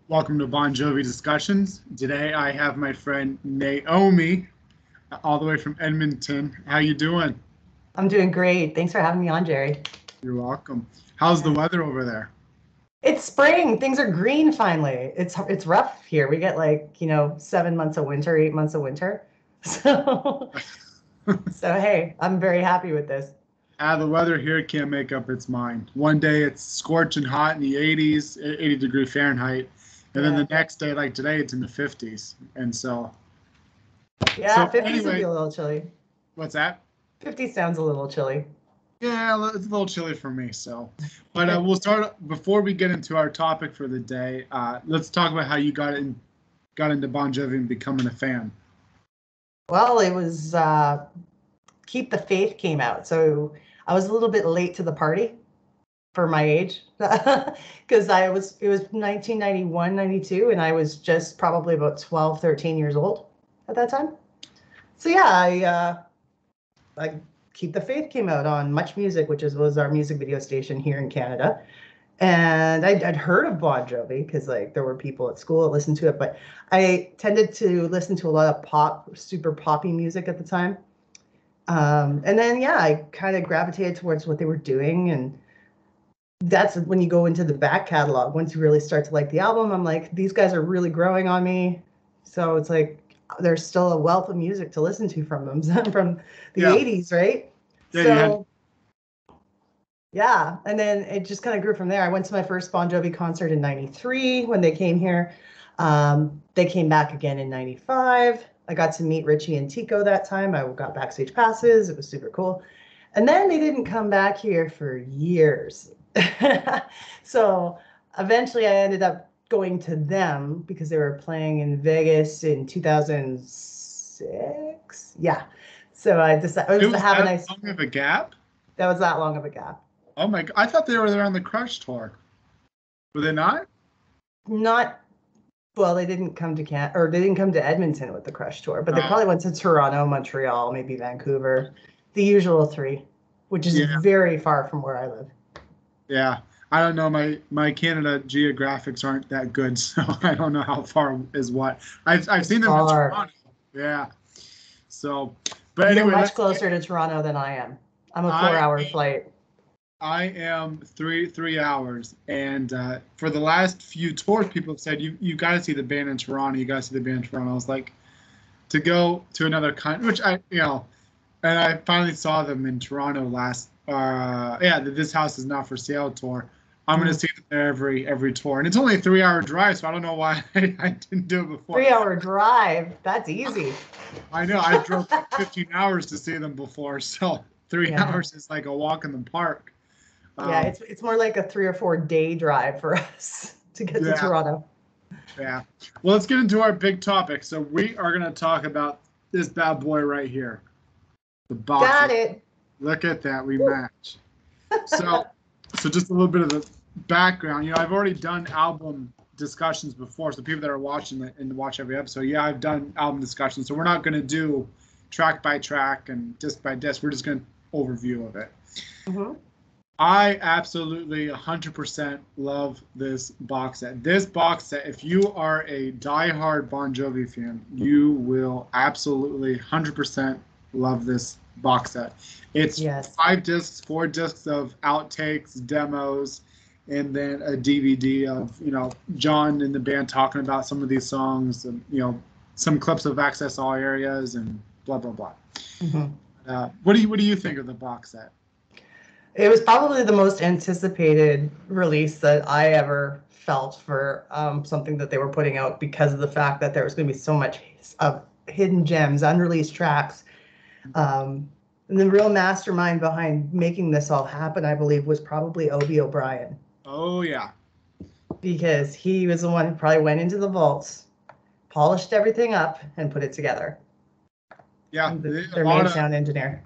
Welcome to Bon Jovi Discussions. Today I have my friend Naomi, all the way from Edmonton. How you doing? I'm doing great. Thanks for having me on, Jerry. You're welcome. How's the weather over there? It's spring. Things are green finally. It's rough here. We get 7 months of winter, 8 months of winter. So hey, I'm very happy with this. The weather here can't make up its mind. One day it's scorching hot in the 80s, 80 degree Fahrenheit, and then the next day, like today, it's in the 50s. And so 50s would be a little chilly. What's that? 50 sounds a little chilly. Yeah, it's a little chilly for me. But we'll start before we get into our topic for the day. Let's talk about how you got into Bon Jovi and becoming a fan. Well, it was Keep the Faith came out, so I was a little bit late to the party for my age, because it was 1991, 92, and I was just probably about 12, 13 years old at that time. So yeah, I Keep the Faith came out on Much Music, which was our music video station here in Canada. And I'd heard of Bon Jovi because there were people at school that listened to it, but I tended to listen to a lot of pop, super poppy music at the time. And then, I kind of gravitated towards what they were doing. And that's when you go into the back catalog. Once you really start to like the album, I'm like, these guys are really growing on me. So it's like, there's still a wealth of music to listen to from them from the 80s, right? Yeah, and then it just kind of grew from there. I went to my first Bon Jovi concert in 93 when they came here. They came back again in 95. I got to meet Richie and Tico that time. I got backstage passes. It was super cool. And then they didn't come back here for years. So eventually I ended up going to them because they were playing in Vegas in 2006. Yeah. So I decided it was have a nice. Long of a gap? That was that long of a gap. Oh my! I thought they were there on the Crush tour. Were they not? Not. Well, they didn't come to they didn't come to Edmonton with the Crush tour, but they probably went to Toronto, Montreal, maybe Vancouver, the usual three, which is very far from where I live. Yeah. I don't know. My Canada geographics aren't that good, so I don't know how far is what. I've seen them in Toronto. Yeah. So, but anyway, you're much closer to Toronto than I am. I'm a 4-hour flight. I am three hours, and for the last few tours, people have said you got to see the band in Toronto. You got to see the band in Toronto. I was like, to go to another country, which and I finally saw them in Toronto last. This House Is Not for Sale tour. I'm going to see them there every tour. And it's only a 3-hour drive, so I don't know why I didn't do it before. 3-hour drive? That's easy. I know. I drove 15 hours to see them before, so 3 hours is like a walk in the park. It's more like a 3 or 4 day drive for us to get to Toronto. Yeah. Well, let's get into our big topic. So we are going to talk about this bad boy right here. The box. Got it. Look at that. We match. So just a little bit of the background. I've already done album discussions before. So people that are watching and watch every episode, I've done album discussions. So we're not going to do track by track and disc by disc. We're just going to overview of it. Mm-hmm. I absolutely 100% love this box set. This box set, if you are a diehard Bon Jovi fan, you will absolutely 100% love this box set. It's 4 discs of outtakes, demos, and then a DVD of John and the band talking about some of these songs, and some clips of Access All Areas and blah blah blah. Mm-hmm. What do you think of the box set? It was probably the most anticipated release that I ever felt for something that they were putting out, because of the fact that there was going to be so much of hidden gems, unreleased tracks. And the real mastermind behind making this all happen, I believe, was probably Obi O'Brien. Oh, yeah. Because he was the one who probably went into the vaults, polished everything up, and put it together. Yeah. Their main sound engineer.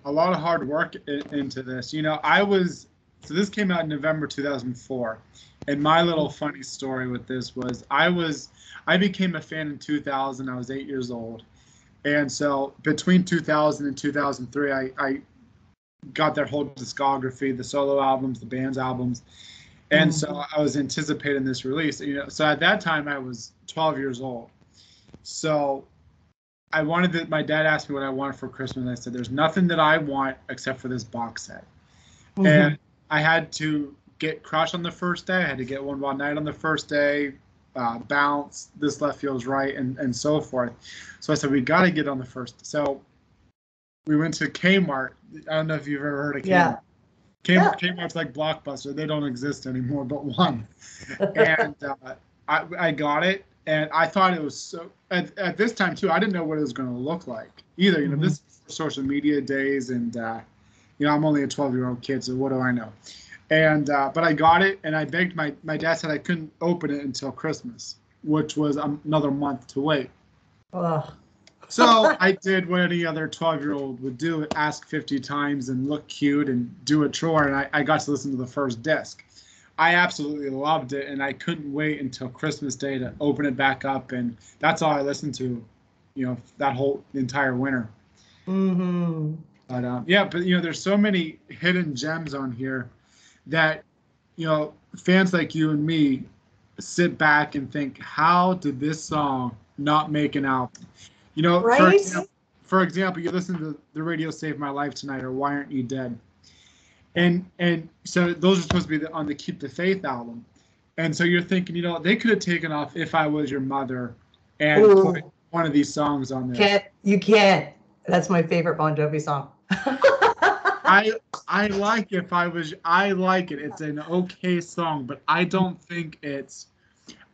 A lot of hard work into this. So this came out in November 2004. And my little funny story with this was I became a fan in 2000. I was 8 years old. And so between 2000 and 2003, I got their whole discography, the solo albums, the band's albums. And so I was anticipating this release. So at that time I was 12 years old. So I wanted that. My dad asked me what I wanted for Christmas, and I said, "There's nothing that I want except for this box set." And I had to get Crush on the first day. I had to get One Wild Night on the first day, Bounce, This Left Feels Right, and so forth. So I said, we got to get on the first. So we went to Kmart. I don't know if you've ever heard of Kmart. Kmart's like Blockbuster. They don't exist anymore, but one. And I got it, and I thought it was so. At this time too, I didn't know what it was going to look like either. This is social media days, and I'm only a 12-year-old kid, so what do I know? And but I got it, and I begged my dad said I couldn't open it until Christmas, which was another month to wait. Ugh. So I did what any other 12-year-old would do: ask 50 times and look cute and do a chore. And I got to listen to the first disc. I absolutely loved it, and I couldn't wait until Christmas Day to open it back up. And that's all I listened to, that whole entire winter. But there's so many hidden gems on here that fans like you and me sit back and think, how did this song not make an album? Right? For example, you listen to The Radio Saved My Life Tonight or Why Aren't You Dead? And so those are supposed to be on the Keep the Faith album. And so you're thinking, they could have taken off If I Was Your Mother and put one of these songs on there. You can't. That's my favorite Bon Jovi song. I like I like it. It's an okay song, but I don't think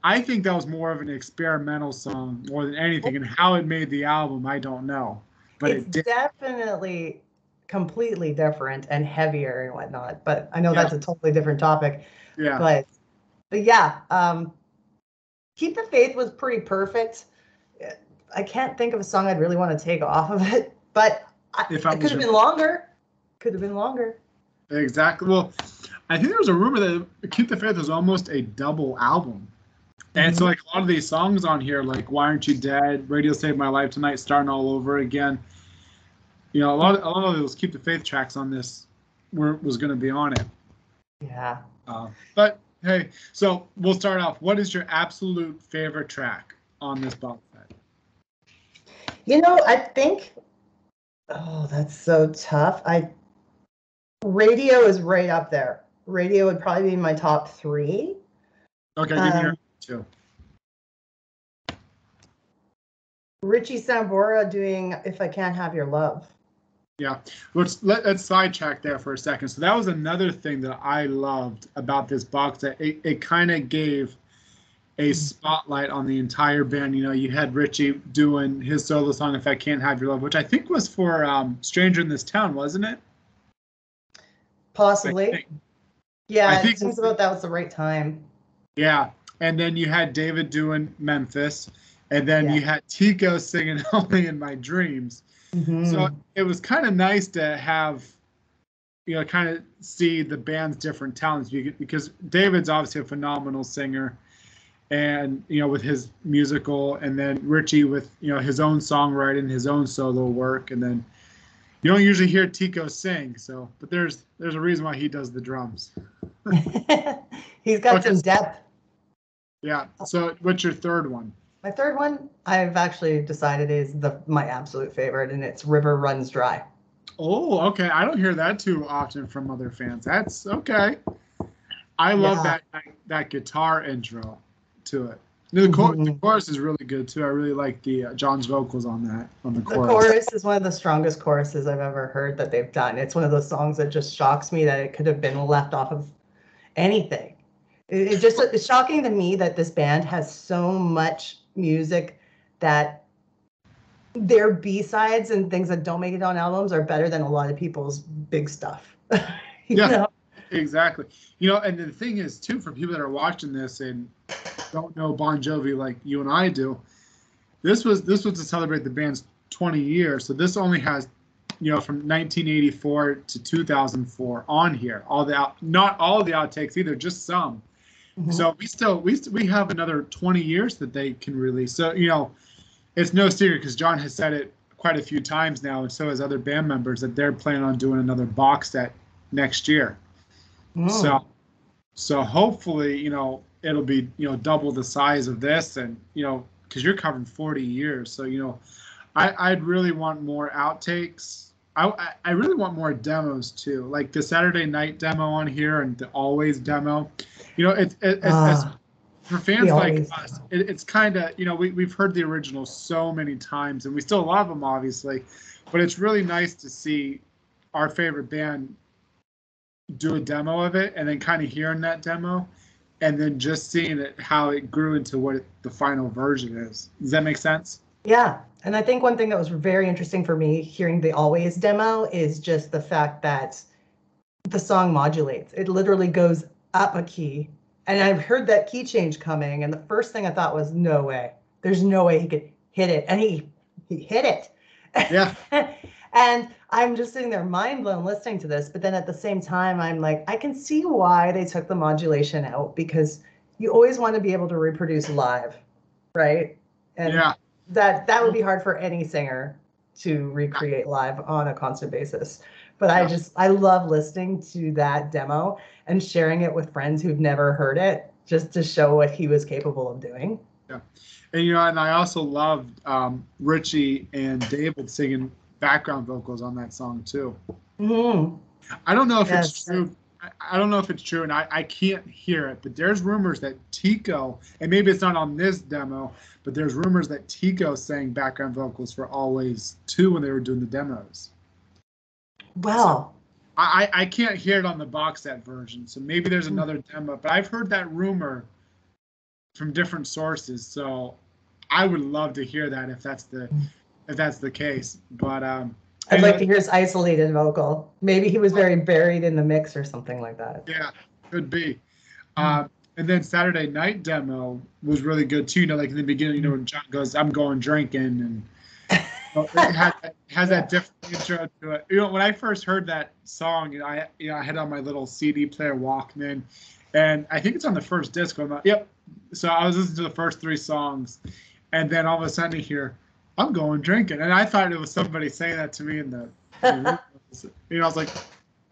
I think that was more of an experimental song more than anything, and how it made the album, I don't know. But it's definitely completely different and heavier and whatnot. But I know that's a totally different topic. Yeah. But yeah, Keep the Faith was pretty perfect. I can't think of a song I'd really want to take off of it, but it could have been longer. Could have been longer. Exactly. Well, I think there was a rumor that Keep the Faith was almost a double album. And so like a lot of these songs on here, like Why Aren't You Dead, Radio Saved My Life Tonight, Starting All Over Again, a lot of those Keep the Faith tracks on this was going to be on it. Yeah. But hey, so we'll start off. What is your absolute favorite track on this box set? I think, that's so tough. Radio is right up there. Radio would probably be my top 3. Okay, give me your 2. Richie Sambora doing If I Can't Have Your Love. Yeah, let's sidetrack there for a second. So that was another thing that I loved about this box set. It kind of gave a spotlight on the entire band. You had Richie doing his solo song If I Can't Have Your Love, which I think was for Stranger in This Town, wasn't it? Possibly. Yeah, it seems about that was the right time. Yeah, and then you had David doing Memphis, and then you had Tico singing Only in My Dreams. So it was kind of nice to have, kind of see the band's different talents, because David's obviously a phenomenal singer, and with his musical, and then Richie with his own songwriting, his own solo work, and then you don't usually hear Tico sing. So, but there's a reason why he does the drums. He's got some depth. Yeah. So what's your third one? My third one, I've actually decided is my absolute favorite, and it's River Runs Dry. Oh, okay. I don't hear that too often from other fans. That's okay. I love that guitar intro to it. The chorus is really good too. I really like the John's vocals on the chorus. The chorus is one of the strongest choruses I've ever heard that they've done. It's one of those songs that just shocks me that it could have been left off of anything. It's shocking to me that this band has so much music that their B-sides and things that don't make it on albums are better than a lot of people's big stuff. you know? Exactly. And the thing is too, for people that are watching this and don't know Bon Jovi like you and I do, this was to celebrate the band's 20 years. So this only has, from 1984 to 2004 on here. Not all of the outtakes either, just some. So we have another 20 years that they can release. So it's no secret, because John has said it quite a few times now, and so has other band members, that they're planning on doing another box set next year. Mm. So hopefully, it'll be, double the size of this, and, because you're covering 40 years. So, I'd really want more outtakes. I really want more demos too, like the Saturday night demo on here and the Always demo. It's for fans like us, it's kind of, we've heard the original so many times, and we still love them, obviously, but it's really nice to see our favorite band do a demo of it, and then kind of hearing that demo, and then just seeing it, how it grew into what the final version is. Does that make sense? Yeah. And I think one thing that was very interesting for me hearing the Always demo is just the fact that the song modulates. It literally goes up a key. And I've heard that key change coming. And the first thing I thought was, no way. There's no way he could hit it. And he hit it. Yeah. And I'm just sitting there mind blown listening to this. But then at the same time, I'm like, I can see why they took the modulation out, because you always want to be able to reproduce live, right? And yeah. That would be hard for any singer to recreate live on a constant basis. But I love listening to that demo and sharing it with friends who've never heard it, just to show what he was capable of doing. Yeah. And, and I also loved Richie and David singing background vocals on that song too. Mm-hmm. I don't know if it's true. I don't know if it's true, and I can't hear it, but there's rumors that Tico, and maybe it's not on this demo, but there's rumors that Tico sang background vocals for Always too when they were doing the demos. Wow. So I can't hear it on the box set version, so maybe there's another demo, but I've heard that rumor from different sources, so I would love to hear that if that's the case. But I'd like to hear his isolated vocal. Maybe he was very buried in the mix or something like that. Yeah, could be. And then Saturday night demo was really good too. Like in the beginning, when John goes, "I'm going drinking," and it has that different intro to it. When I first heard that song, I had on my little CD player Walkman, and I think it's on the first disc. I'm like, yep. So I was listening to the first 3 songs, and then all of a sudden you hear, "I'm going drinking," and I thought it was somebody saying that to me in the I was like,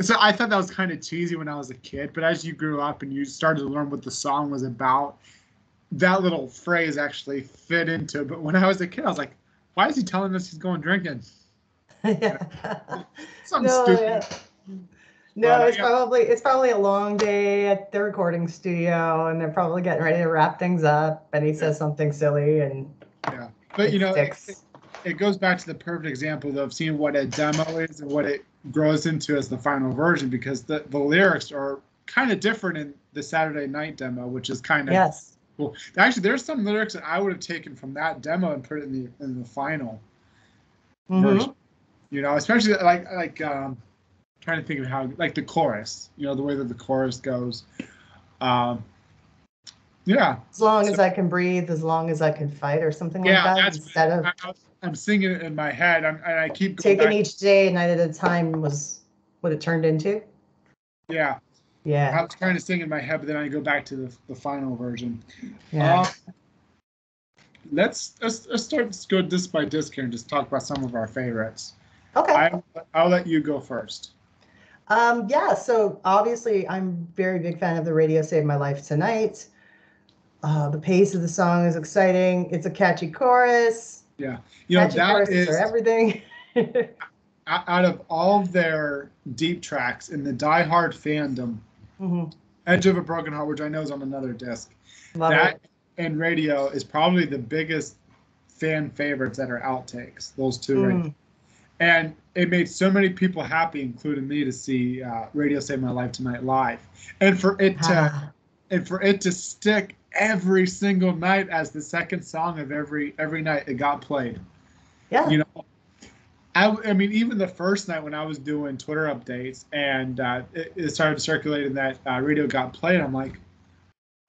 so I thought that was kind of cheesy when I was a kid, but as you grew up and you started to learn what the song was about, that little phrase actually fit into it. But when I was a kid, I was like, why is he telling us he's going drinking? Something stupid. Yeah. No, it's probably a long day at the recording studio, and they're probably getting ready to wrap things up, and he says something silly, and yeah. But it goes back to the perfect example of seeing what a demo is and what it grows into as the final version, because the lyrics are kind of different in the Saturday night demo, which is kind of cool. Actually, there's some lyrics that I would have taken from that demo and put it in the final version. Especially like trying to think of how, like the chorus, the way that the chorus goes. Yeah. As long as I can breathe, as long as I can fight, or something like that. That's instead of I'm singing it in my head. I keep going taking each day, night at a time was what it turned into. Yeah. Yeah. I was trying to sing in my head, but then I go back to the final version. Yeah. Let's start. Let's go disc by disc here and just talk about some of our favorites. Okay. I'll let you go first. Yeah. So obviously, I'm very big fan of the Radio Saved My Life Tonight. The pace of the song is exciting. It's a catchy chorus. Yeah. Catchy choruses are everything. Out of all of their deep tracks in the diehard fandom, Edge of a Broken Heart, which I know is on another disc, and Radio is probably the biggest fan favorites that are outtakes. Those two, right? And it made so many people happy, including me, to see Radio Saved My Life Tonight live, and for it to stick every single night as the second song of every night it got played. Yeah. I mean, even the first night when I was doing Twitter updates and it started circulating that Radio got played, I'm like,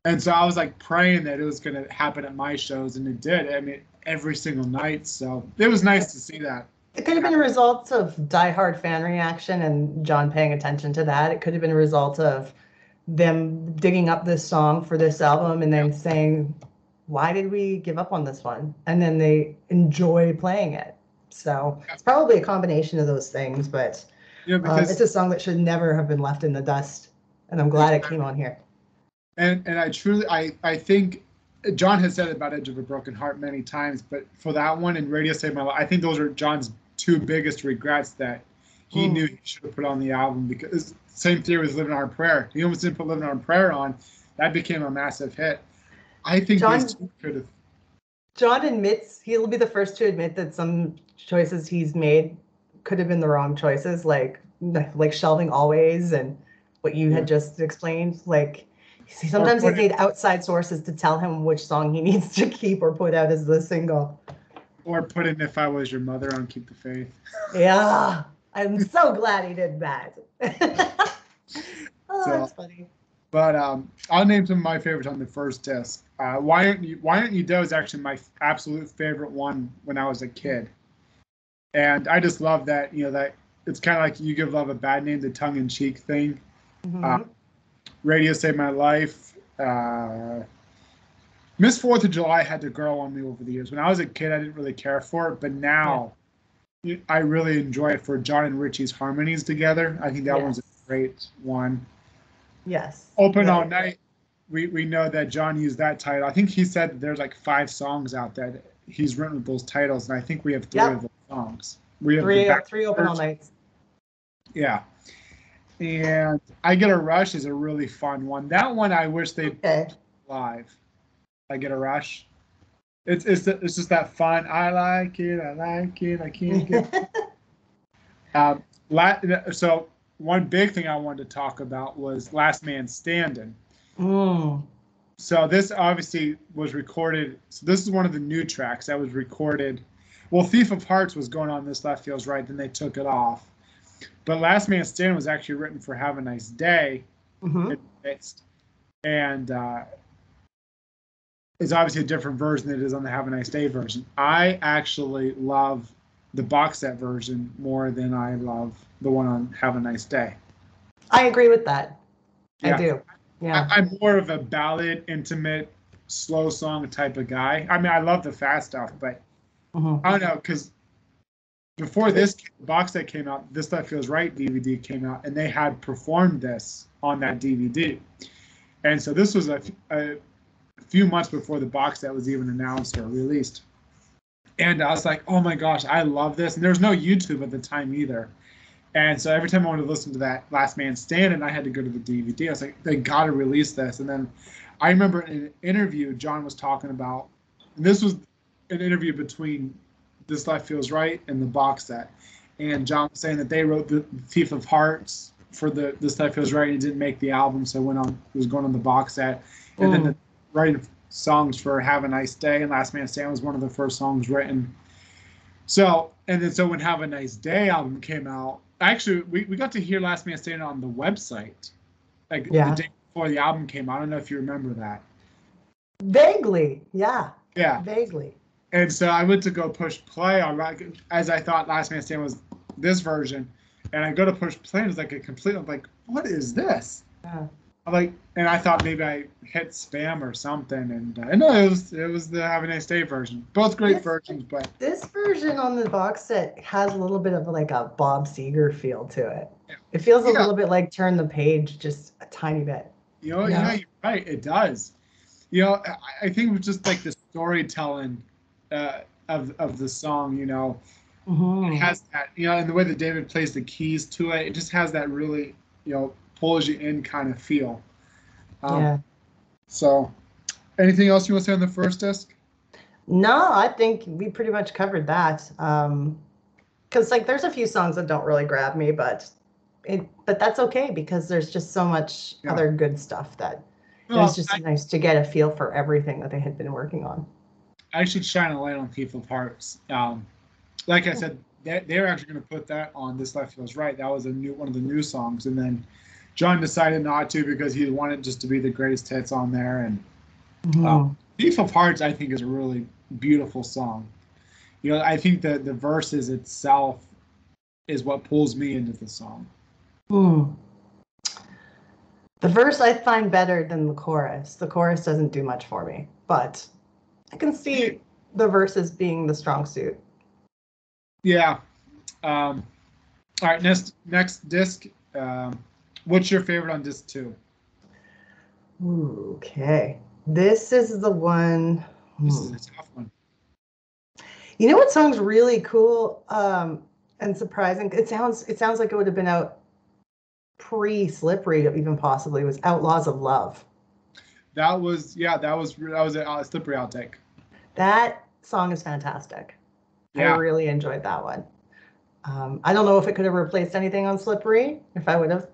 and so I was like praying that it was going to happen at my shows, and it did. I mean, every single night. So it was nice to see that. It could have been a result of diehard fan reaction and John paying attention to that. It could have been a result of them digging up this song for this album and then saying, why did we give up on this one? And then they enjoy playing it. So it's probably a combination of those things, but because it's a song that should never have been left in the dust, and I'm glad it came on here. And I truly, I think John has said about Edge of a Broken Heart many times, but for that one and Radio Saved My Life, I think those are John's two biggest regrets that he knew he should have put on the album, because same theory with Living on a Prayer. He almost didn't put Living on a Prayer on. That became a massive hit. I think these two could have. John admits, he'll be the first to admit that some choices he's made could have been the wrong choices, like Shelving Always and what you had just explained. Like, sometimes he's made outside sources to tell him which song he needs to keep or put out as the single. Or put in If I Was Your Mother on Keep the Faith. Yeah, I'm so glad he did that. That's funny. But I'll name some of my favorites on the first disc. Why Aren't You Dead is actually my absolute favorite one when I was a kid, and I just love that. That it's kind of like You Give Love a Bad Name, the tongue-in-cheek thing. Radio Saved My Life. Miss 4th of July had to grow on me over the years. When I was a kid, I didn't really care for it, but now I really enjoy it for John and Richie's harmonies together. I think that one's a great one. Yes. Open All Night. We know that John used that title. I think he said that there's like 5 songs out there that he's written with those titles, and I think we have 3 of those songs. We have three Open All Nights. Yeah. And I Get a Rush is a really fun one. That one I wish they'd live. I Get a Rush. It's just that fun. I like it. I can't get. So one big thing I wanted to talk about was Last Man Standing. So this obviously was recorded. So this is one of the new tracks that was recorded. Well, Thief of Hearts was going on This Left Feels Right, then they took it off. But Last Man Standing was actually written for Have a Nice Day. And it's obviously a different version than it is on the Have a Nice Day version. I actually love the box set version more than I love the one on Have a Nice Day. I agree with that. I do. Yeah. I'm more of a ballad, intimate, slow song type of guy. I mean, I love the fast stuff, but I don't know, because before this box set came out, This Stuff Feels Right DVD came out, and they had performed this on that DVD. And so this was a few months before the box set was even announced or released. And I was like, oh my gosh, I love this. And there was no YouTube at the time either. And so every time I wanted to listen to that Last Man Standing, I had to go to the DVD. I was like, they got to release this. And then I remember in an interview, John was talking about, and this was an interview between This Life Feels Right and the box set. And John was saying that they wrote the Thief of Hearts for the This Life Feels Right, and it didn't make the album, so it was going on the box set. And then the writing songs for Have a Nice Day and Last Man Standing was one of the first songs written. So when Have a Nice Day album came out, actually we got to hear Last Man Standing on the website, the day before the album came out. I don't know if you remember that. Vaguely, yeah. Vaguely. And so I went to go push play on, as I thought Last Man Standing was this version, and I go to push play, and it's like I'm like, what is this? Yeah. I'm like, and I thought maybe I hit spam or something, and no, it was the Have a Nice Day version. Both great versions, but this version on the box set has a little bit of like a Bob Seger feel to it. It feels a little bit like Turn the Page, just a tiny bit. You're right, it does. I think it was just like the storytelling of the song. It has that, and the way that David plays the keys to it, it just has that really, pulls you in kind of feel. So, anything else you want to say on the first disc? No, I think we pretty much covered that. Because there's a few songs that don't really grab me, but that's okay, because there's just so much other good stuff that it was just nice to get a feel for everything that they had been working on. I should shine a light on Thief of Hearts. Like I said, they're actually going to put that on This Life Feels Right. That was one of the new songs, and then John decided not to because he wanted just to be the greatest hits on there. And Thief of Hearts, I think, is a really beautiful song. I think that the verses itself is what pulls me into the song. The verse I find better than the chorus. The chorus doesn't do much for me, but I can see the verses being the strong suit. Yeah. All right, next disc. What's your favorite on disc 2? Ooh, okay. This is the one. This is a tough one. You know what song's really cool and surprising? It sounds like it would have been out pre-Slippery, even possibly. It was Outlaws of Love. That was a Slippery outtake. That song is fantastic. Yeah. I really enjoyed that one. I don't know if it could have replaced anything on Slippery, if I would have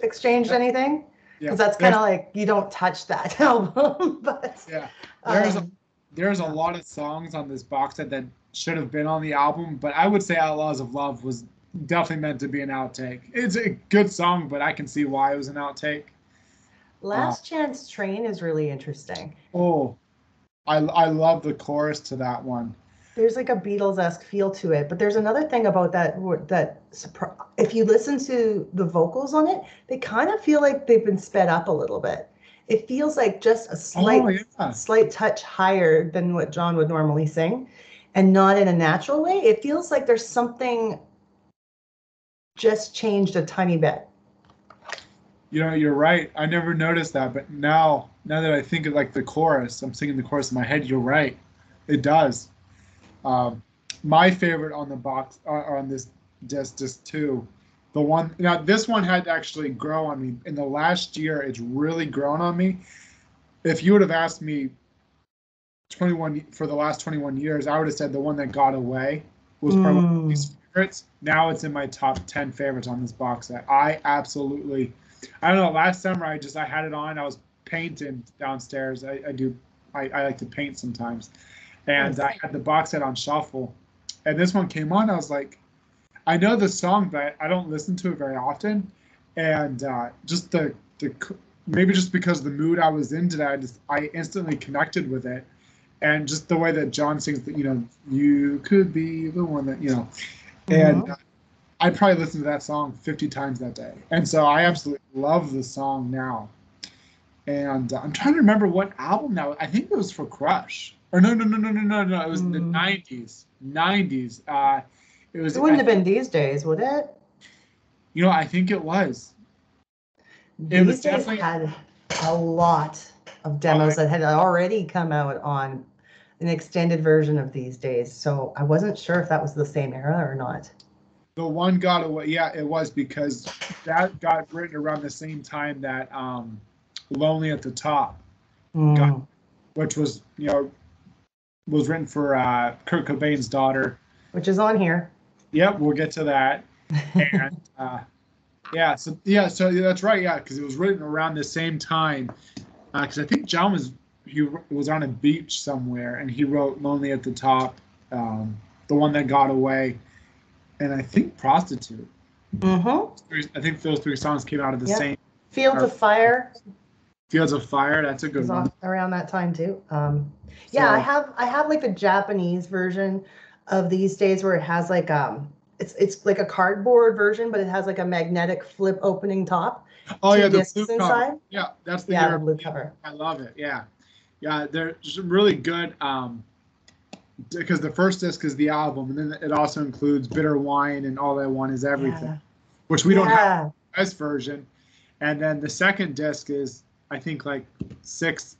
exchanged anything, because that's kind of like, you don't touch that album. But yeah, there's a lot of songs on this box set that should have been on the album, but I would say Outlaws of Love was definitely meant to be an outtake. It's a good song, but I can see why it was an outtake. Last Chance Train is really interesting. Oh, I love the chorus to that one. There's like a Beatles-esque feel to it, but there's another thing about that if you listen to the vocals on it, they kind of feel like they've been sped up a little bit. It feels like just a slight touch higher than what John would normally sing, and not in a natural way. It feels like there's something just changed a tiny bit. You're right. I never noticed that, but now that I think of like the chorus, I'm singing the chorus in my head. You're right. It does. My favorite on the box on this disc 2, the one now this one had to actually grow on me in the last year. It's really grown on me. If you would have asked me 21 for the last 21 years, I would have said the one that got away was probably one of my favorites. Now it's in my top 10 favorites on this box set. I don't know. Last summer I had it on. I was painting downstairs. I like to paint sometimes. And I had the box set on shuffle, and this one came on. I was like, I know the song, but I don't listen to it very often. And just maybe just because of the mood I was in today, I instantly connected with it, and just the way that John sings that, you could be the one that, and I probably listened to that song 50 times that day, and so I absolutely love the song now. And I'm trying to remember what album now. I think it was for Crush. Or no. It was in the 90s. It wouldn't have been These Days, would it? I think it was. These Days had a lot of demos that had already come out on an extended version of These Days. So I wasn't sure if that was the same era or not. The one got away. Yeah, it was, because that got written around the same time that Lonely at the Top got, which was, was written for Kurt Cobain's daughter, which is on here. Yep, we'll get to that. And so that's right. Yeah, because it was written around the same time. Because I think John was on a beach somewhere, and he wrote "Lonely at the Top," the one that got away, and I think "Prostitute." I think those 3 songs came out of the same. Fields of Fire. Fields of Fire. That's a good one. Around that time too. I have like the Japanese version of These Days, where it has like it's like a cardboard version, but it has like a magnetic flip opening top. Oh yeah, the blue cover. Yeah, that's the blue cover. I love it. Yeah, they're just really good. Because the first disc is the album, and then it also includes Bitter Wine and All I Want Is Everything, which we don't have as version. And then the second disc is, I think, like 6.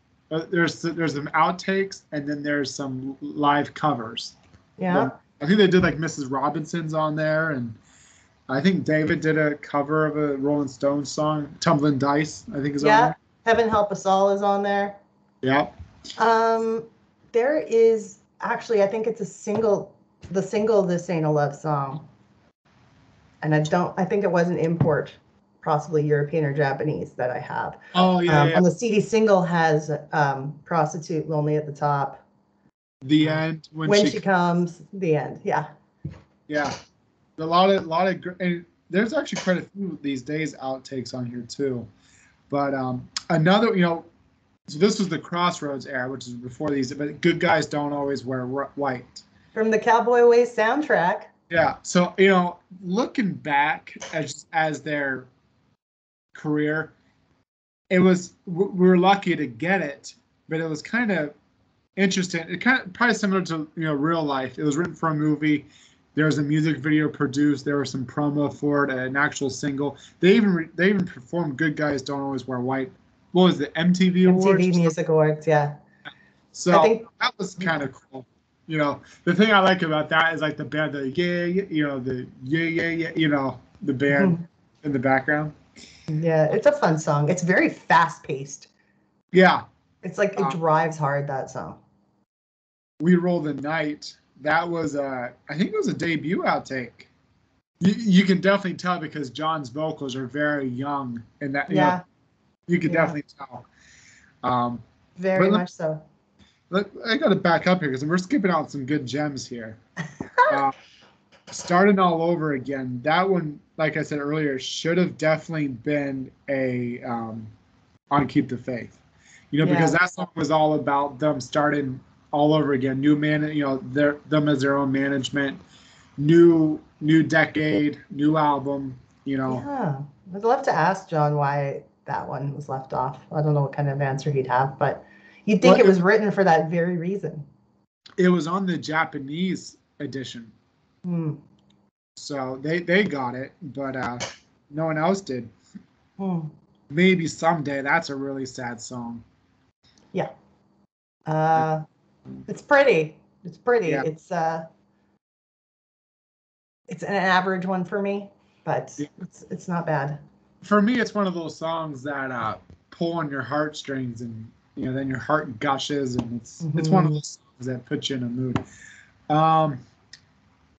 There's some outtakes, and then there's some live covers. Yeah. I think they did like Mrs. Robinson's on there, and I think David did a cover of a Rolling Stones song, Tumbling Dice, I think is on there. Heaven Help Us All is on there. Yeah. There is actually, I think it's the single, This Ain't a Love Song. And I think it was an import, possibly European or Japanese, that I have. Oh, yeah. On the CD single has Prostitute, Lonely at the Top. The End. When she comes, the end. Yeah. Yeah. A lot of, and there's actually quite a few these days outtakes on here too. But another, so this was the Crossroads era, which is before these, but good guys don't always wear white. From the Cowboy Way soundtrack. Yeah. So, looking back as their career, we were lucky to get it, but it was kind of interesting. It kind of probably similar to, real life. It was written for a movie. There was a music video produced. There was some promo for it, an actual single. They even performed "Good Guys Don't Always Wear White." What was it? MTV Awards. MTV Music Awards, yeah. I So think that was kind of cool. The thing I like about that is like the band, the the yeah, the band in the background. yeah, it's a fun song. It's very fast paced. Yeah. It's like it drives hard, that song. We Roll the Night. That was I think it was a debut outtake. You can definitely tell because John's vocals are very young, and that you can definitely tell. Very much so. I got to back up here because we're skipping out some good gems here. Starting All Over Again. That one, like I said earlier, should have definitely been a on Keep the Faith. Because that song was all about them starting all over again. New them as their own management, new decade, new album. Yeah, I'd love to ask John why that one was left off. I don't know what kind of answer he'd have, but you'd think it was written for that very reason. It was on the Japanese edition. So they got it, but no one else did. Maybe someday. That's a really sad song. Yeah. It's pretty. It's pretty. Yeah. It's an average one for me, but it's not bad. For me, it's one of those songs that pull on your heartstrings, and then your heart gushes, and it's one of those songs that put you in a mood.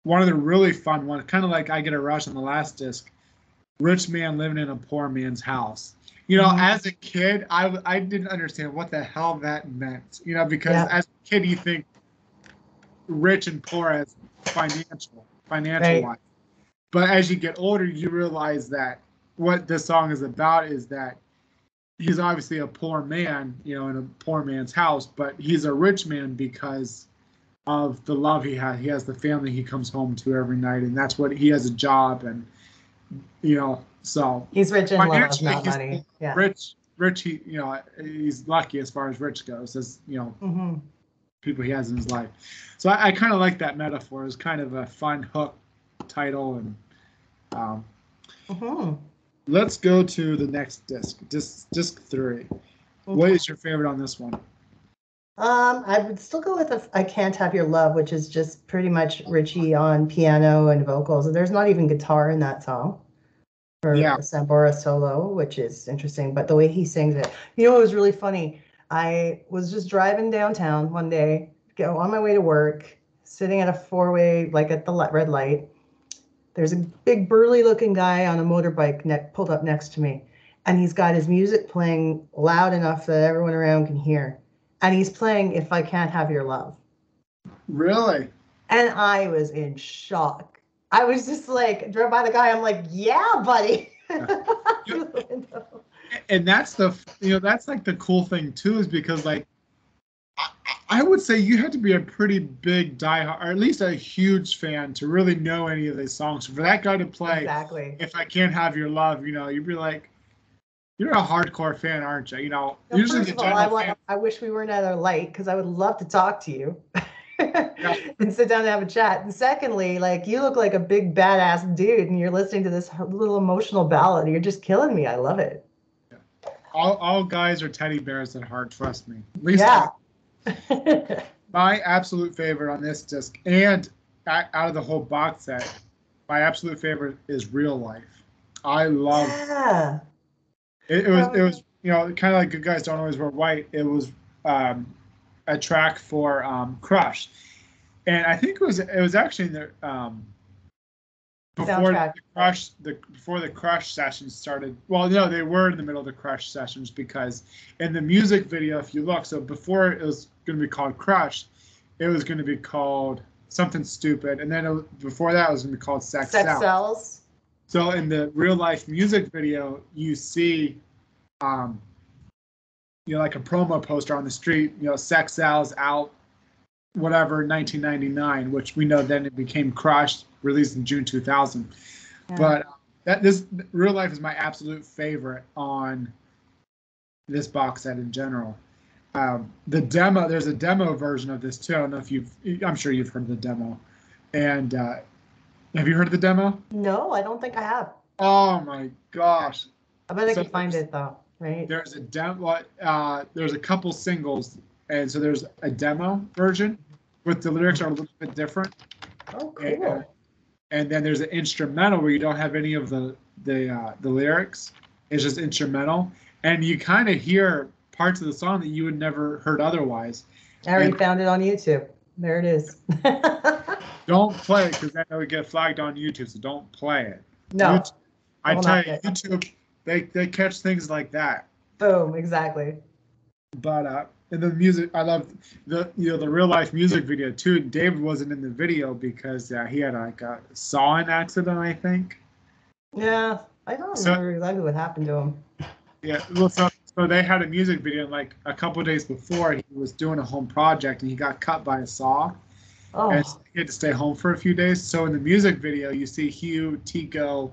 One of the really fun ones, kind of like I Get a Rush on the last disc, Rich Man Living in a Poor Man's House. As a kid, I didn't understand what the hell that meant. Because as a kid, you think rich and poor as financial wise. But as you get older, you realize that what this song is about is that he's obviously a poor man, in a poor man's house, but he's a rich man because of the love he has. He has the family he comes home to every night, and that's what he has a job, and so he's rich in love, not money. Yeah. Rich. He's lucky as far as rich goes, as people he has in his life. So I kind of like that metaphor. It's kind of a fun hook title, and let's go to the next disc 3. What is your favorite on this one? I would still go with I Can't Have Your Love, which is just pretty much Richie on piano and vocals. And there's not even guitar in that song for a Sambora solo, which is interesting. But the way he sings it, it was really funny. I was just driving downtown one day, on my way to work, sitting at a 4-way, like at the red light. There's a big burly looking guy on a motorbike pulled up next to me. And he's got his music playing loud enough that everyone around can hear. And he's playing If I Can't Have Your Love. Really? And I was in shock. I was just like, drove by the guy. I'm like, yeah, buddy. And that's that's like the cool thing too, is because like, I would say you had to be a pretty big diehard, or at least a huge fan to really know any of these songs. For that guy to play If I Can't Have Your Love, you'd be like, you're a hardcore fan, aren't you? Usually first of all, I wish we weren't at a light because I would love to talk to you and sit down and have a chat. And secondly, like, you look like a big badass dude and you're listening to this little emotional ballad. You're just killing me. I love it. All guys are teddy bears at heart, trust me. At least my absolute favorite on this disc, and out of the whole box set, my absolute favorite is Real Life. I love it was kind of like Good Guys Don't Always Wear White. It was a track for Crush, and I think it was actually the before the Crush sessions started. Well, no, they were in the middle of the Crush sessions, because in the music video, if you look, so before it was going to be called Crush, it was going to be called something stupid, and then before that it was going to be called Sex Sells. So in the Real Life music video, you see, like a promo poster on the street, Sex Sells out, whatever, 1999, which we know then it became Crush, released in June 2000. Yeah. But this Real Life is my absolute favorite on this box set in general. The demo, there's a demo version of this too. I don't know if I'm sure you've heard the demo, and Have you heard the demo? No, I don't think I have. Oh my gosh. I bet I So could find it though, right? there's a demo. There's a couple singles, and so there's a demo version, with the lyrics are a little bit different. Oh, And, cool. and then there's an instrumental where you don't have any of the lyrics. It's just instrumental, and you kind of hear parts of the song that you would never heard otherwise. I already found it on YouTube. There it is. Don't play it because then it would get flagged on YouTube. So don't play it. No. YouTube, I tell you, get... YouTube, they catch things like that. Boom, exactly. But in the music, I love the real life music video too. David wasn't in the video because he had like a sawing accident, I think. Yeah, I don't remember exactly what happened to him. Yeah, well, so they had a music video, and like a couple of days before, he was doing a home project, and he got cut by a saw. Oh. And so he had to stay home for a few days. So in the music video, you see Hugh, Tico,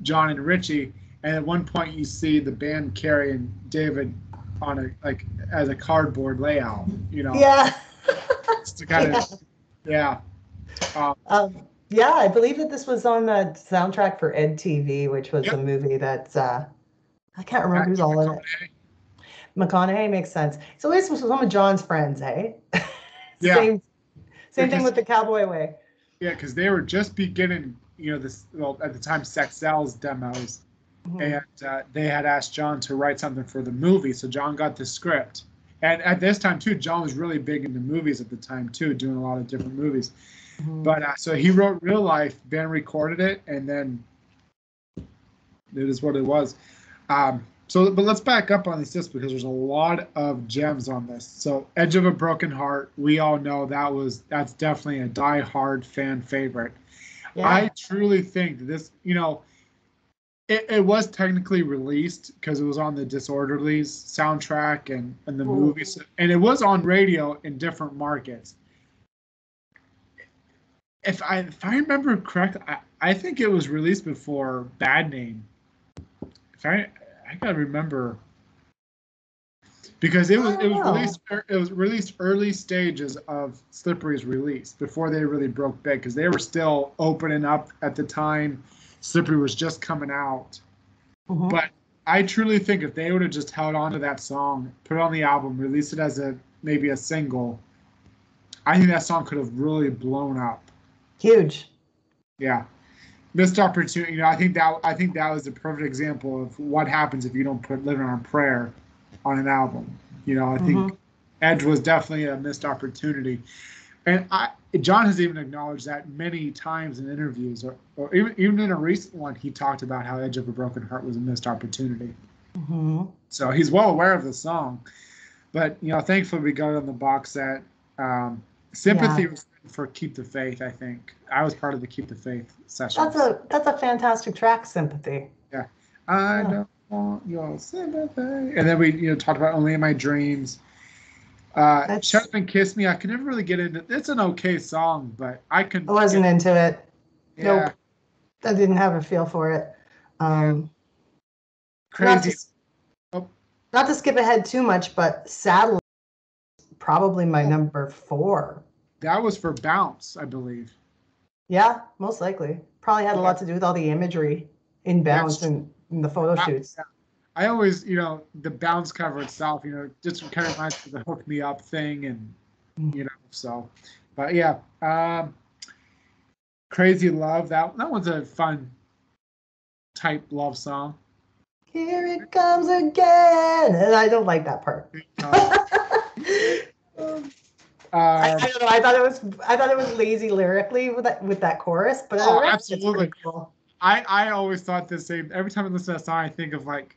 John, and Richie, and at one point you see the band carrying David on as a cardboard layout. Yeah. Just to kind of, yeah. Yeah, I believe that this was on the soundtrack for Ed TV, which was a movie that I can't remember who's all in it. McConaughey makes sense. So this was some of John's friends, hey? Yeah. Same thing with the Cowboy Way. Yeah, because they were just beginning, this, well, at the time, Sex Sells demos, and they had asked John to write something for the movie, so John got the script. And at this time, too, John was really big into movies at the time, too, doing a lot of different movies. But so he wrote Real Life, Ben recorded it, and then it is what it was. But let's back up on this just because there's a lot of gems on this. So Edge of a Broken Heart, we all know that's definitely a die-hard fan favorite. Yeah. I truly think that this, it was technically released because it was on the Disorderlies soundtrack and the movies, and it was on radio in different markets. If I remember correct, I think it was released before Bad Name. I gotta remember because it was released early stages of Slippery's release before they really broke big because they were still opening up at the time. Slippery was just coming out, but I truly think if they would have just held on to that song, put it on the album, released it as maybe a single, I think that song could have really blown up. Huge. Yeah. Missed opportunity. I think that was the perfect example of what happens if you don't put "Living on Prayer" on an album. I think Edge was definitely a missed opportunity, and John has even acknowledged that many times in interviews, or even in a recent one, he talked about how "Edge of a Broken Heart" was a missed opportunity. So he's well aware of the song, but thankfully we got it on the box set. Sympathy was for Keep the Faith, I think. I was part of the Keep the Faith session. That's a fantastic track, Sympathy. Yeah. I don't want your sympathy. And then we talked about Only in My Dreams. Shut Up and Kiss Me, I can never really get into it. It's an okay song, but I wasn't into it. Yeah. Nope. I didn't have a feel for it. Crazy. Not to skip ahead too much, but Satellite probably my number 4. That was for Bounce, I believe. Yeah, most likely. Probably had a lot to do with all the imagery in Bounce and in the photo shoots. Yeah. I always, the Bounce cover itself, just kind of reminds me of the Hook Me Up thing, and so. But yeah, Crazy Love. That one's a fun type love song. Here it comes again, and I don't like that part. I don't know. I thought it was lazy lyrically with that chorus, but absolutely. It's cool. I always thought the same. Every time I listen to that song, I think of like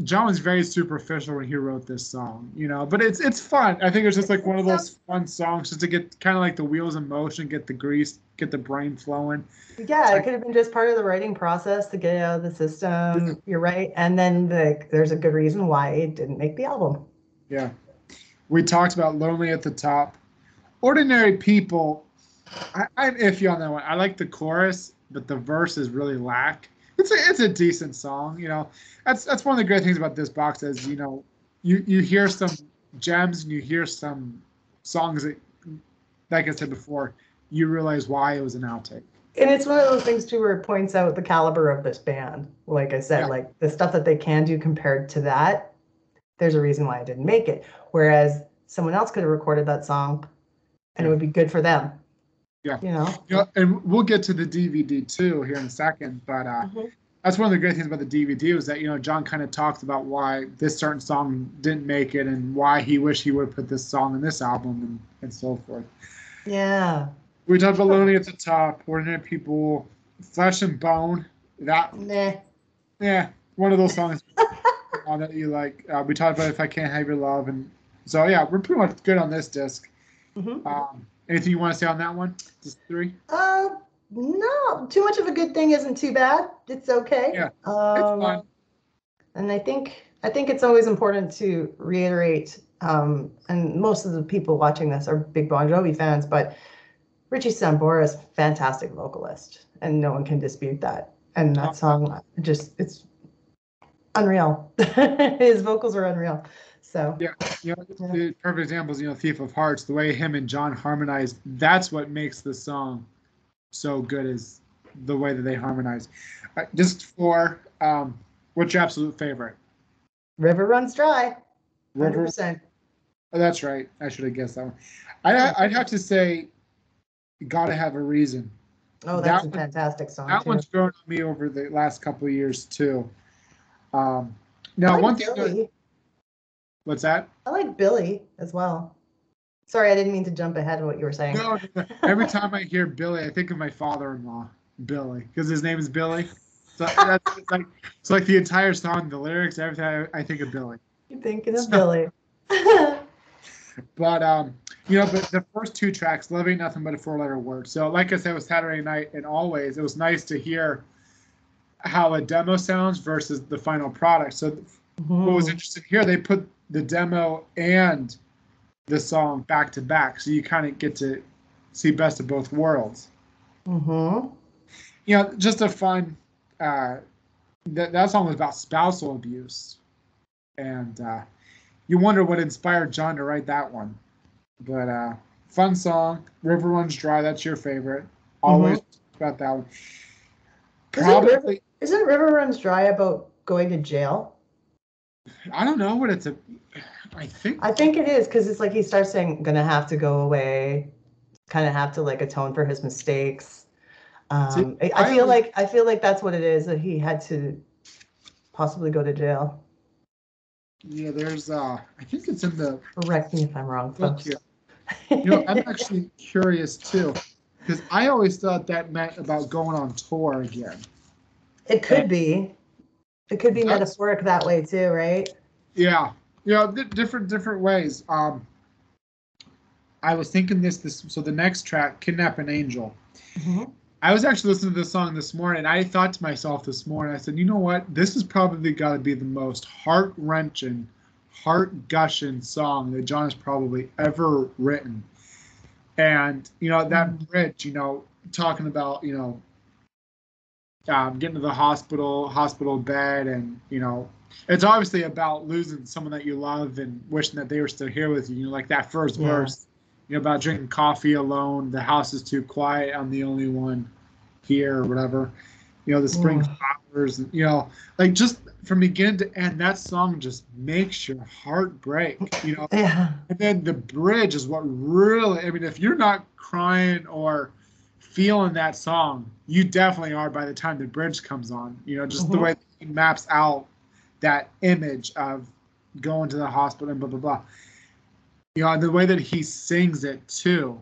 John was very superficial when he wrote this song, But it's fun. I think it's just like one of those fun songs just to get kind of like the wheels in motion, get the grease, get the brain flowing. Yeah, it could have been just part of the writing process to get it out of the system. You're right, and then there's a good reason why it didn't make the album. Yeah. We talked about Lonely at the Top. Ordinary People, I'm iffy on that one. I like the chorus, but the verses really lack. It's a decent song, That's one of the great things about this box is, you hear some gems and you hear some songs that, like I said before, you realize why it was an outtake. And it's one of those things too where it points out the caliber of this band. Like I said, Yeah. like the stuff that they can do compared to that, there's a reason why I didn't make it. Whereas someone else could have recorded that song and it would be good for them. Yeah. You know? Yeah, and we'll get to the DVD too here in a second, but that's one of the great things about the DVD was that, John kind of talked about why this certain song didn't make it and why he wished he would have put this song in this album and so forth. Yeah. We talked about Lonely at the Top, Ordinary People, Flesh and Bone. That, yeah, one of those songs that you like. We talked about If I Can't Have Your Love. And so, yeah, we're pretty much good on this disc. Anything you want to say on that one? Just 3? No, too much of a good thing isn't too bad. It's okay. Yeah, it's fine. And I think it's always important to reiterate, and most of the people watching this are big Bon Jovi fans, but Richie Sambora is a fantastic vocalist, and no one can dispute that. And that song, it's unreal. His vocals are unreal. So yeah, the perfect example is Thief of Hearts. The way him and John harmonized, that's what makes the song so good, is the way that they harmonize. Just 4, what's your absolute favorite? River Runs Dry. 100%. River. Oh, that's right. I should have guessed that one. I'd have to say, Gotta Have a Reason. Oh, that's a fantastic song. That one's grown on me over the last couple of years too. Now, one thing. What's that? I like Billy as well. Sorry, I didn't mean to jump ahead of what you were saying. No, every time I hear Billy, I think of my father-in-law, Billy, because his name is Billy. So it's like the entire song, the lyrics, everything. I think of Billy. You're thinking of Billy. But but the first 2 tracks, Love Ain't Nothing But a 4-letter word. So, like I said, with Saturday Night and Always, it was nice to hear how a demo sounds versus the final product. So, what was interesting here, they put the demo and the song back to back, so you kind of get to see best of both worlds. Just a fun. That song was about spousal abuse, and you wonder what inspired John to write that one. But fun song. River Runs Dry. That's your favorite. Always about that one. Probably. Isn't River Runs Dry about going to jail? I don't know what it's a. I think it is, because it's like he starts saying, "Gonna have to go away," kind of have to like atone for his mistakes. I feel like that's what it is, that he had to possibly go to jail. Yeah, there's I think it's in the. Correct me if I'm wrong, folks. I'm actually curious too, because I always thought that meant about going on tour again. It could be. It could be metaphoric that way too, right? Yeah, different ways. I was thinking this. So the next track, "Kidnap an Angel." I was actually listening to this song this morning. I thought to myself this morning, I said, you know what? This has probably got to be the most heart-wrenching, heart-gushing song that John has probably ever written. And, that bridge, talking about, getting to the hospital bed, and, it's obviously about losing someone that you love and wishing that they were still here with you. Like that first verse. About drinking coffee alone, the house is too quiet, I'm the only one here, or whatever. The spring flowers, like just from beginning to end, that song just makes your heart break, Yeah. And then the bridge is what really, if you're not crying or feeling that song, you definitely are by the time the bridge comes on. Just the way he maps out that image of going to the hospital and blah, blah, blah. The way that he sings it too,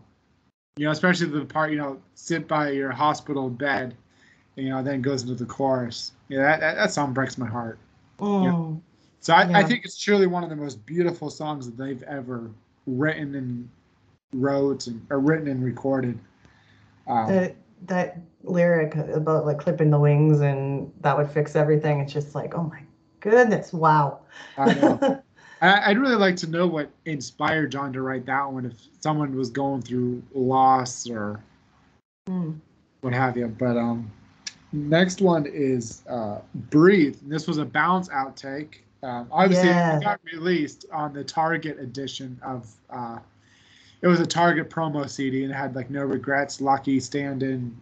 especially the part, sit by your hospital bed, and then goes into the chorus. That song breaks my heart. So I think it's truly one of the most beautiful songs that they've ever written and wrote or written and recorded. That lyric about like clipping the wings and that would fix everything. It's just like, oh my goodness, wow. I know. I'd really like to know what inspired John to write that one, if someone was going through loss or what have you. But next one is Breathe. And this was a Bounce outtake. Obviously, it got released on the Target edition of it was a Target promo CD, and it had like No Regrets, Lucky, Stand In,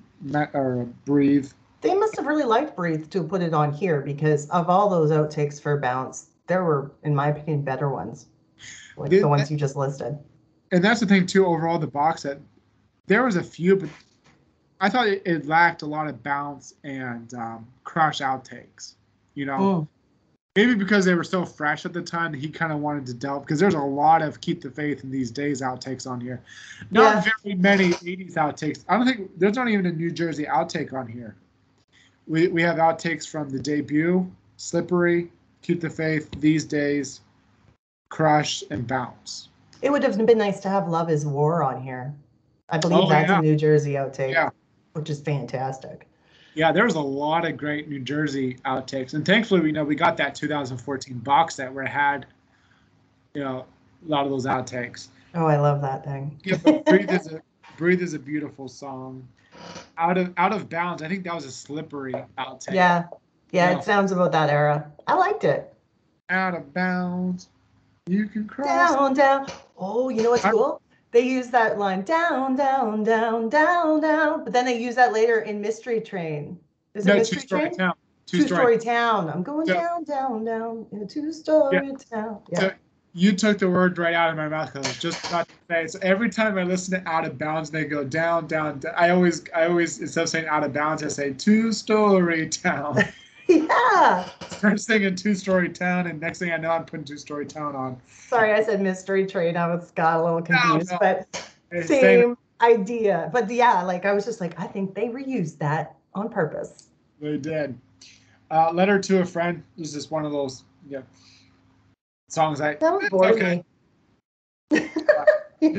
Breathe. They must have really liked Breathe to put it on here because of all those outtakes for Bounce, there were, in my opinion, better ones, like the ones you just listed. And that's the thing too. Overall, the box set, there was a few, but I thought it lacked a lot of Bounce and Crush outtakes. You know, maybe because they were so fresh at the time that he kind of wanted to delve, because there's a lot of Keep the Faith in These Days outtakes on here. Not very many 80s outtakes. I don't think there's not even a New Jersey outtake on here. We have outtakes from the debut, Slippery, Keep the Faith, These Days, Crush, and Bounce. It would have been nice to have Love is War on here. I believe that's a New Jersey outtake, which is fantastic. Yeah, there's a lot of great New Jersey outtakes, and thankfully, we got that 2014 box set where it had, a lot of those outtakes. Oh, I love that thing. Yeah, but Breathe is a beautiful song. Out of Bounds, I think that was a Slippery outtake. Yeah, it sounds about that era. I liked it. Out of Bounds, you can cross. Down. Oh, you know what's cool? They use that line, down, down, down, down, down. But then they use that later in Mystery Train. Is it Mystery Train? Town. Two-story town. I'm going down, down, down in a two-story town. Yeah. So you took the word right out of my mouth because I was just about to say. So every time I listen to Out of Bounds, they go down, down, down. I always instead of saying Out of Bounds, I say two-story town. Yeah. Start singing Two-Story Town, and next thing I know, I'm putting Two-Story Town on. Sorry, I said Mystery Train. I got a little confused, but same idea. But yeah, I was just like, I think they reused that on purpose. They did. Letter to a Friend is just one of those songs that would bore me.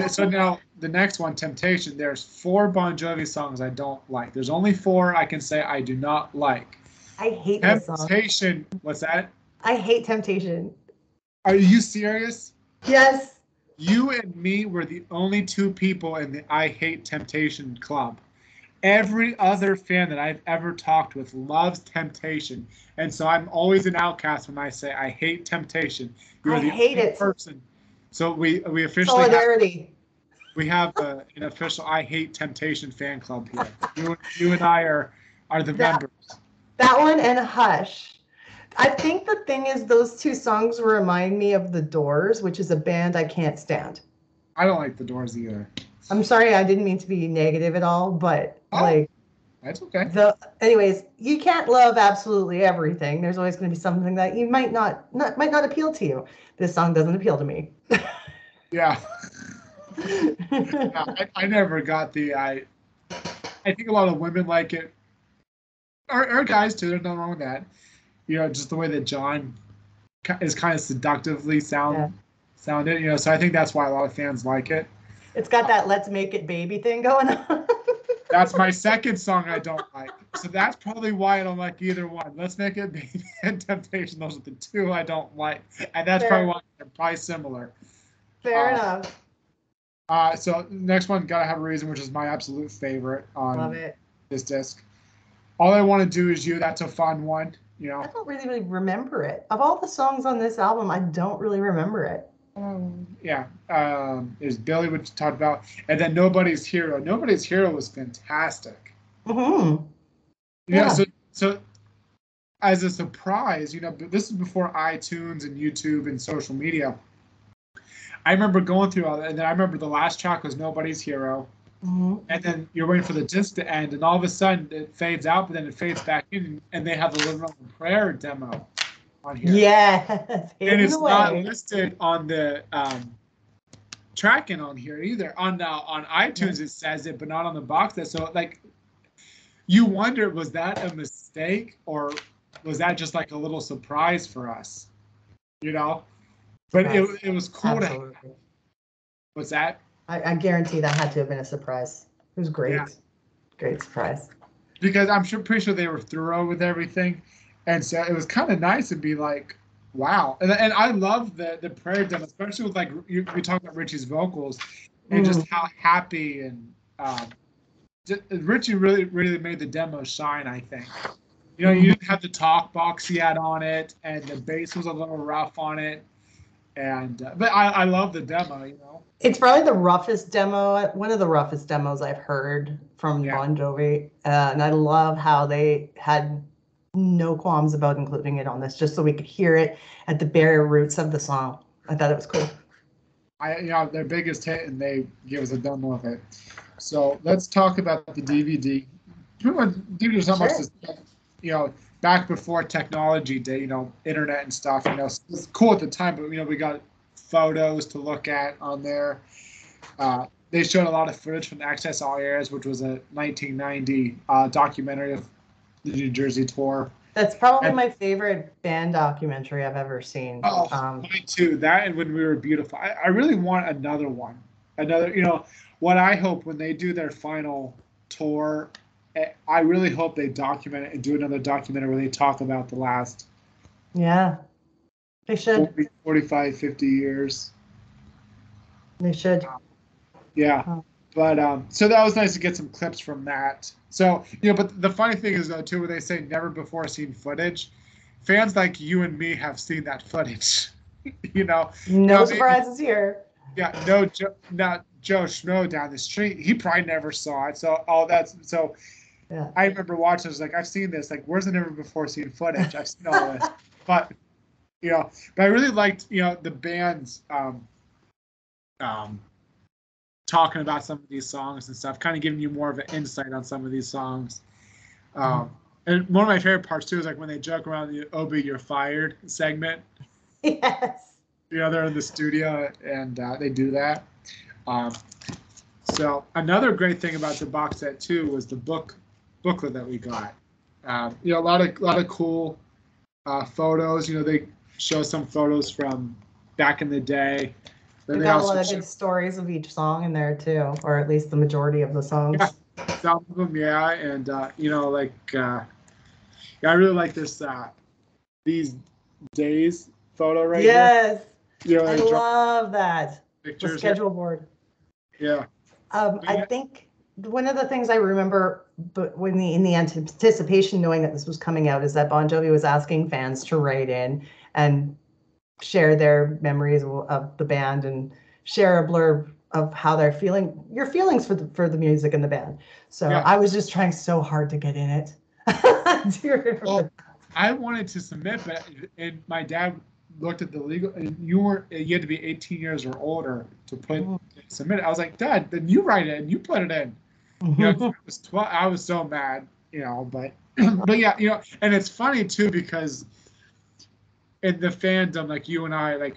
So now the next one, Temptation. There's 4 Bon Jovi songs I don't like. There's only 4 I can say I do not like. I hate this song. Temptation. What's that? I hate Temptation. Are you serious? Yes. You and me were the only 2 people in the I Hate Temptation club. Every other fan that I've ever talked with loves Temptation. And so I'm always an outcast when I say I hate Temptation. I hate it. Person. So we officially solidarity. We have an official I Hate Temptation fan club here. You and I are the members. That one and Hush. I think the thing is those 2 songs remind me of The Doors, which is a band I can't stand. I don't like The Doors either. I'm sorry, I didn't mean to be negative at all, but that's okay. Anyways, you can't love absolutely everything. There's always going to be something that you might not appeal to you. This song doesn't appeal to me. Yeah. I never got I think a lot of women like it. Or guys too, there's nothing wrong with that. Just the way that John is kind of seductively sounded, so I think that's why a lot of fans like it. It's got that Let's Make It Baby thing going on. That's my second song I don't like. So that's probably why I don't like either one. Let's Make It Baby and Temptation, those are the 2 I don't like. And that's probably why they're probably similar. Fair enough. So next one, Gotta Have a Reason, which is my absolute favorite on this disc. All I Want to Do Is You, that's a fun one. I don't really remember it. Of all the songs on this album, I don't really remember it. There's Billy, which we talked about, and then Nobody's Hero. Nobody's Hero was fantastic. Mm-hmm. So as a surprise, this is before iTunes and YouTube and social media. I remember going through all that, and then I remember the last track was Nobody's Hero. Mm-hmm. And then you're waiting for the disc to end, and all of a sudden it fades out, but then it fades back in, and they have the Living on the Prayer demo on here. Yeah, and it's not listed on the tracking on here either. On iTunes it says it, but not on the box set. So you wonder, was that a mistake, or was that just a little surprise for us? But it was cool. Absolutely. What's that? I guarantee that had to have been a surprise. It was great. Yeah. Great surprise. Because I'm pretty sure they were thorough with everything. And so it was kind of nice to be like, wow. And I love the prayer demo, especially with you talk about Richie's vocals and just how happy and Richie really made the demo shine, I think. You didn't have the talk box he had on it, and the bass was a little rough on it. And but I love the demo, you know. It's probably the roughest demo, one of the roughest demos I've heard from Bon Jovi. And I love how they had no qualms about including it on this, just so we could hear it at the bare roots of the song. I thought it was cool. Their biggest hit, and they give us a demo of it. So let's talk about the DVD. DVDs not much, back before technology day, internet and stuff. It was cool at the time, but we got photos to look at on there. They showed a lot of footage from Access All Airs, which was a 1990 documentary of the New Jersey tour. That's probably my favorite band documentary I've ever seen. Oh, mine too. That and When We Were Beautiful. I really want another one. What I hope when they do their final tour, I really hope they document it and do another documentary where they talk about the last. Yeah, they should. 45, 50 years. They should. Yeah. But so that was nice to get some clips from that. So, but the funny thing is, though, too, when they say never before seen footage, fans like you and me have seen that footage. No surprises here. Yeah, not Joe Schmo down the street. He probably never saw it. So, yeah. I remember watching. I was like, I've seen this. Like, where's the never before seen footage? I've seen all this. But I really liked, the band's talking about some of these songs and stuff, kind of giving you more of an insight on some of these songs. And one of my favorite parts too is like when they joke around the "Obi, you're fired" segment. Yes. They're in the studio and they do that. So another great thing about the box set too was the booklet that we got. A lot of cool photos. They show some photos from back in the day. They got a lot of good stories of each song in there too, or at least the majority of the songs. Yeah, some of them, yeah, and I really like this these days photo right here. Yes, I love that. Pictures, the schedule board. Yeah. I think one of the things I remember, but in the anticipation, knowing that this was coming out, is that Bon Jovi was asking fans to write in and share their memories of the band and share a blurb of how they're feeling, your feelings for the music and the band. So I was just trying so hard to get in it. I wanted to submit, and my dad looked at the legal, and you had to be 18 years or older to submit it. I was like, Dad, then you write it and you put it in. I was so mad, but yeah, and it's funny too because in the fandom, like you and I, like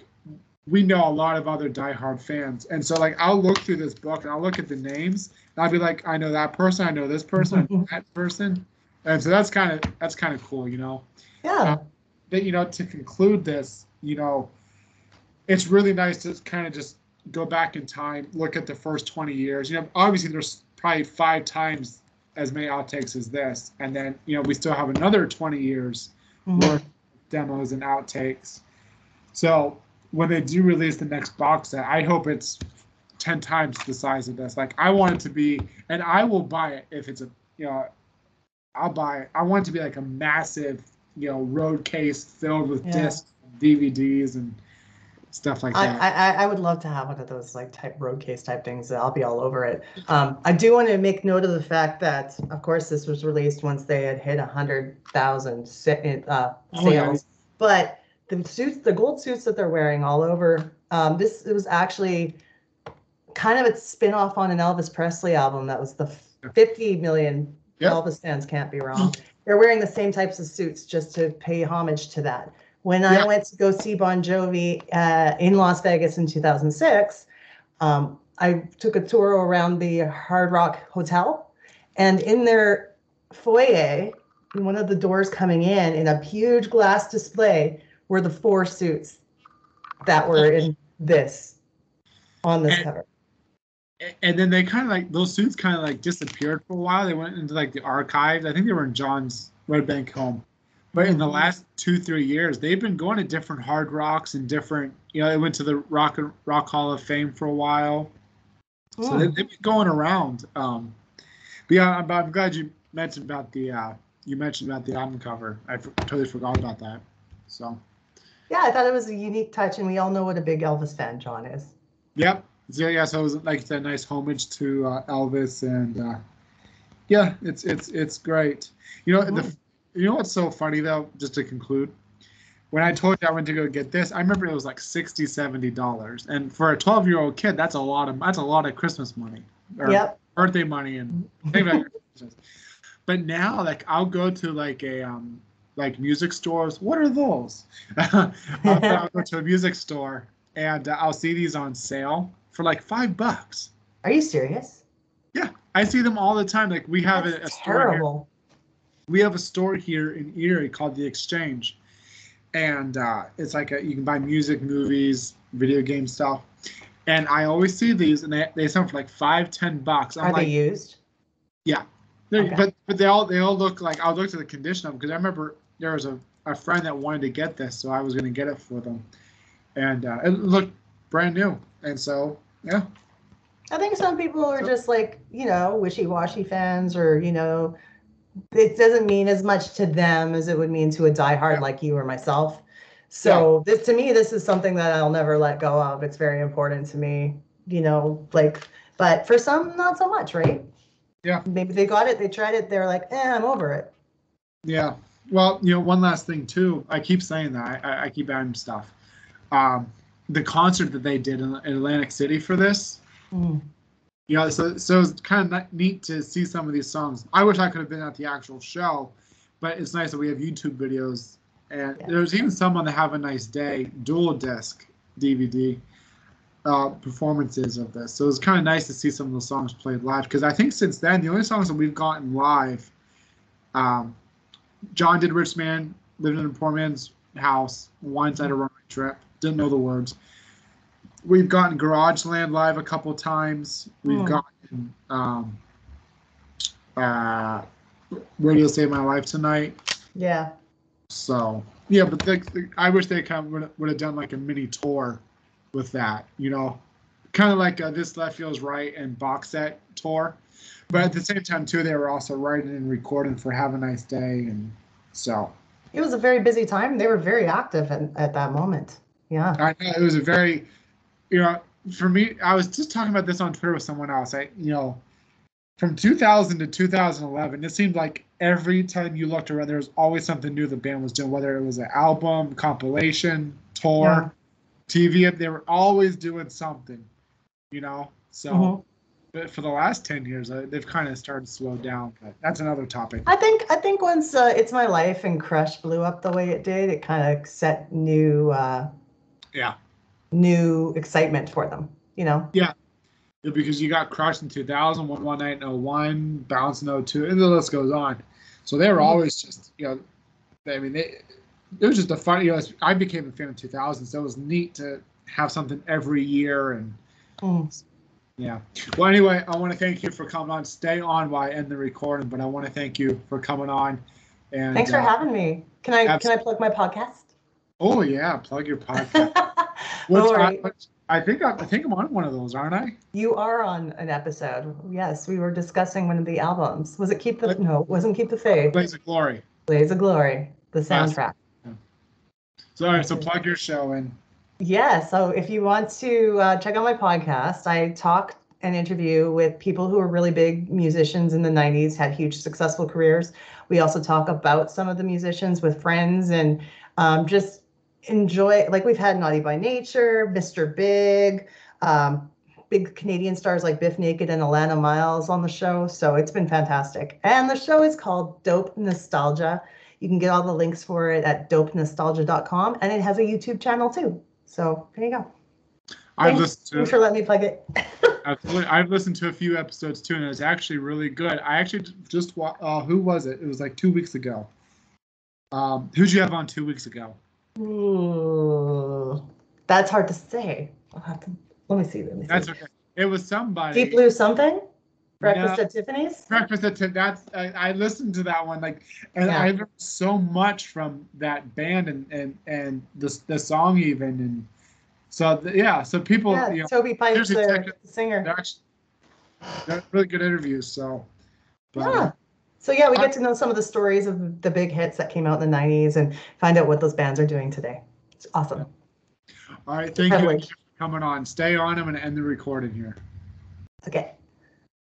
we know a lot of other diehard fans, and so like I'll look through this book and I'll look at the names and I'll be like, I know that person, I know this person, I know that person, and so that's kind of cool, Yeah. That to conclude this, it's really nice to kind of just go back in time, look at the first 20 years. Obviously there's probably 5 times as many outtakes as this, and then we still have another 20 years worth demos and outtakes. So when they do release the next box set, I hope it's 10 times the size of this. Like I want it to be, and I will buy it if it's I'll buy it. I want it to be like a massive, road case filled with discs, DVDs, and stuff like that. I would love to have one of those like type road case type things. I'll be all over it. I do want to make note of the fact that, of course, this was released once they had hit 100,000 sales. But the gold suits that they're wearing all over, it was actually kind of a spin-off on an Elvis Presley album that was the 50 million Elvis fans can't be wrong. They're wearing the same types of suits just to pay homage to that. When I went to go see Bon Jovi in Las Vegas in 2006, I took a tour around the Hard Rock Hotel, and in their foyer, in one of the doors coming in a huge glass display, were the 4 suits that were in on this cover. And then they kind of like, those suits kind of like disappeared for a while. They went into like the archives. I think they were in John's Red Bank home. But in the last 2-3 years, they've been going to different Hard Rocks and different, they went to the Rock Hall of Fame for a while. So they've been going around. But yeah, I'm glad you mentioned about the album cover. I totally forgot about that. So Yeah, I thought it was a unique touch, and we all know what a big Elvis fan John is. Yep. So yeah, so it was like a nice homage to Elvis, and yeah, it's great. You know Mhm. you know what's so funny though, just to conclude, when I told you I went to go get this, I remember it was like $60-$70, and for a 12-year-old kid, that's a lot of Christmas money or Yep. birthday money, and maybe like Christmas. But now, like, I'll go to like music stores. What are those? I'll go to a music store and I'll see these on sale for like $5. Are you serious? Yeah, I see them all the time. Like we have That's a store here. terrible. We have a store here in Erie called the Exchange, and it's like you can buy music, movies, video game stuff. And I always see these, and they sell for like $5-10. I'm Are they like, used? yeah, Okay. but they all look like, I'll look to the condition of them, because I remember there was a friend that wanted to get this, so I was going to get it for them, and it looked brand new, and so yeah. I think some people are So, just like, wishy-washy fans, or, it doesn't mean as much to them as it would mean to a diehard yeah, like you or myself. yeah, So this, to me, this is something that I'll never let go of. It's very important to me, like, but for some, not so much, right? yeah, Maybe they got it, they tried it, they're like, I'm over it. yeah. Well, one last thing too. I keep saying that. I keep adding stuff. Um, the concert that they did in Atlantic City for this. Mm. So it's kind of neat to see some of these songs. I wish I could have been at the actual show, but it's nice that we have YouTube videos. And Yeah. there's even some on the Have a Nice Day dual disc DVD performances of this. So it's kind of nice to see some of the songs played live, because I think since then, the only songs that we've gotten live, um, John did Rich Man, lived in a poor man's house, once at a runway trip, didn't know the words. We've gotten Garageland live a couple times. We've gotten uh, Radio Save My Life Tonight. Yeah. So yeah, but I wish they kind of would have done like a mini tour with that. Kind of like This Left Feels Right and box set tour. But at the same time too, they were also writing and recording for Have a Nice Day, and so It was a very busy time. They were very active at that moment. Yeah. I know it was a very, for me, I was just talking about this on Twitter with someone else. From 2000 to 2011, it seemed like every time you looked around, there was always something new the band was doing, whether it was an album, compilation, tour, TV. They were always doing something, So, Mm-hmm. but for the last 10 years, they've kind of started to slow down. But that's another topic. I think once It's My Life and Crush blew up the way it did, it kind of set new excitement for them. Yeah. Because you got Crush in 2000, One Night in 01, Bounce in 02, and the list goes on. So they were always just, I mean, it was just a fun, I became a fan in 2000, so it was neat to have something every year. And yeah. Well, anyway, I want to thank you for coming on. Stay on while I end the recording, but I want to thank you for coming on. And thanks for having me. Can I plug my podcast? Oh yeah, plug your podcast. I think I'm on one of those, aren't I? You are on an episode. Yes, we were discussing one of the albums. Was it wasn't Keep the Faith. Blaze of Glory. Blaze of Glory, the soundtrack. So plug your show and. Yeah, so if you want to check out my podcast, I talk and interview with people who are really big musicians in the 90s, had huge successful careers. We also talk about some of the musicians with friends, and just enjoy, like we've had Naughty by Nature, Mr. Big, big Canadian stars like Biff Naked and Alana Miles on the show. So it's been fantastic. And the show is called Dope Nostalgia. You can get all the links for it at dopenostalgia.com, and it has a YouTube channel too. So there you go. Thanks for letting me plug it. Absolutely. I've listened to a few episodes too, and it's actually really good. I actually just who was it? It was like 2 weeks ago. Who'd you have on 2 weeks ago? Ooh, that's hard to say. Let me see. That's okay. It was somebody. Deep Blue something? Breakfast at Tiffany's? Breakfast at Tiffany's. I listened to that one, I learned so much from that band and the song even, and so so people. Yeah, Toby Pipes, the singer. They're really good interviews. So. But, So we get to know some of the stories of the big hits that came out in the 90s and find out what those bands are doing today. It's awesome. All right, thank you for coming on. Stay on. I'm going to end the recording here. Okay.